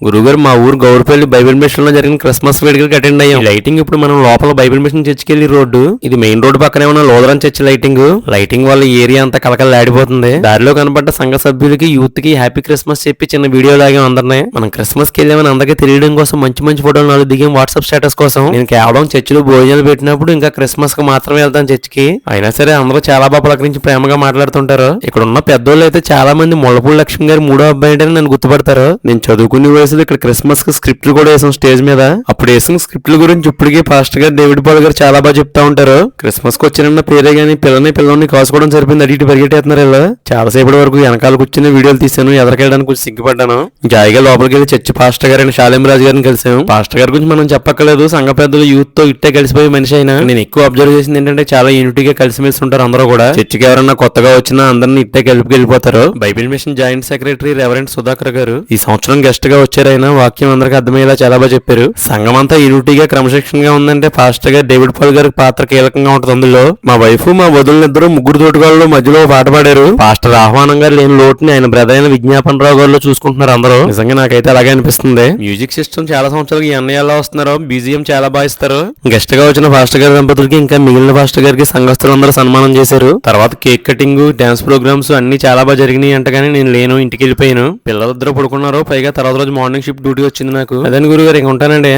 గురుగారు మా ఊరు గౌరపల్లి బైబిల్ మిషన్ లో జరిగిన క్రిస్మస్ వేడుకలకి అటెండ్ అయ్యాం. లైటింగ్ ఇప్పుడు మనం లోపల బైబిల్ మిషన్ చర్చికెళ్లి రోడ్డు ఇది మెయిన్ రోడ్డు పక్కనే ఉన్న లోదరం చర్చి లైటింగ్ వల్ల ఏరియా అంతా కలకలాడిపోతుంది. దారిలో కనబడ్డ సంఘ సభ్యులకి యూత్ కి హ్యాపీ క్రిస్మస్ చెప్పి చిన్న వీడియో లాగే అందరినీ మనం క్రిస్మస్ కి వెళ్ళామని అందరికీ తెలియడం కోసం మంచి మంచి ఫోటోలు 4 దిగాం వాట్సాప్ స్టేటస్ కోసం. నేను కేవలం చర్చిలో భోజనాలు పెట్టినప్పుడు ఇంకా క్రిస్మస్ కి మాత్రమే వెళ్తాను చర్చికి. అయినా సరే అందరూ చాలా బాగా పలకరించి ప్రేమగా మాట్లాడుతుంటారు. ఇక్కడ ఉన్న పెద్దోళ్ళు అయితే చాలా మంది ముళ్ళపూడి లక్ష్మి గారు 3వ అబ్బాయి అంటే నన్ను గుర్తుపడతారు. నేను చదువుకునే వయసులో ఇక్కడ క్రిస్మస్ కి స్క్రిప్ట్లు కూడా వేసాం స్టేజ్ మీద. అప్పుడు వేసిన స్క్రిప్ట్ల గురించి ఇప్పటికీ పాస్టర్ గారు డేవిడ్ పాల్ గారు చాలా బాగా చెప్తా ఉంటారు. క్రిస్మస్ కి వచ్చిన పేరే గానీ పిల్లని కాసుకోవడం సరిపోయింది. అటు ఇటు పరిగెట్టేస్తున్నారు ఇలా. చాలాసేపటి వరకు వెనకాల కూర్చుని వీడియోలు తీసాను. ఎదరికెళ్ళడానికి కొంచెం సిగ్గుపడ్డాను. జాయిగా లోపలికి వెళ్ళి చర్చి పాస్టర్ గారు శాలేం రాజు గారిని కలిసాం. పాస్టర్ గారి గురించి మనం చెప్పక్కలేదు. సంఘ పెద్దలు యూత్ తో ఇట్టే కలిసిపోయే మనిషి అయినా నేను ఎక్కువ అబ్జర్వ్ చేసింది ఏంటంటే చాలా యూనిటీగా కలిసిమెలిసి ఉంటారు అందరూ కూడా. చర్చికి ఎవరన్నా కొత్తగా వచ్చినా అందరిని ఇట్టే వెళ్ళిపోతారు. Bible mission joint secretary reverend Sudhakar గారు ఈ సంవత్సరం గెస్ట్ గా వచ్చారైనా వాక్యం అందరికి అర్థమయ్యేలా చాలా బాగా చెప్పారు. సంఘం అంతా యూనిటీగా క్రమశిక్షణగా ఉందంటే పాస్టర్ గారు డేవిడ్ పాల్ గారి పాత్ర కీలకంగా ఉంటుంది అందులో. మా వైఫ్ మా వదులిద్దరూ ముగ్గురు తోటగాళ్ళు మధ్యలో పాట పాడారు. పాస్టర్ ఆహ్వానం గారు లేని లోటుని ఆయన బ్రదర్ అయిన విజ్ఞాపన రావు గారిలో చూసుకుంటున్నారు అందరూ. నిజంగా నాకైతే అలాగే అనిపిస్తుంది. మ్యూజిక్ సిస్టమ్ చాలా సంవత్సరాలు ఈ అన్నయ్య ఎలా వస్తున్నారు. బీజిఎం చాలా బాగా ఇస్తారు. గెస్ట్ గా వచ్చిన పాస్టర్ గారి దంపతులకి ఇంకా మిగిలిన పాస్టర్ గారికి సంఘస్థులందరూ సన్మానం చేశారు. తర్వాత కేక్ కటింగ్ డాన్స్ ప్రోగ్రామ్స్ అన్ని చాలా బాగా జరిగినాయి అంటగానే నేను లేను, ఇంటికి వెళ్ళిపోయాను. పిల్లలిద్దరూ పడుకున్నారు. పైగా తర్వాత రోజు మార్నింగ్ షిఫ్ట్ డ్యూటీ వచ్చింది నాకు. అదని గురుగారు ఇంక ఉంటానండి.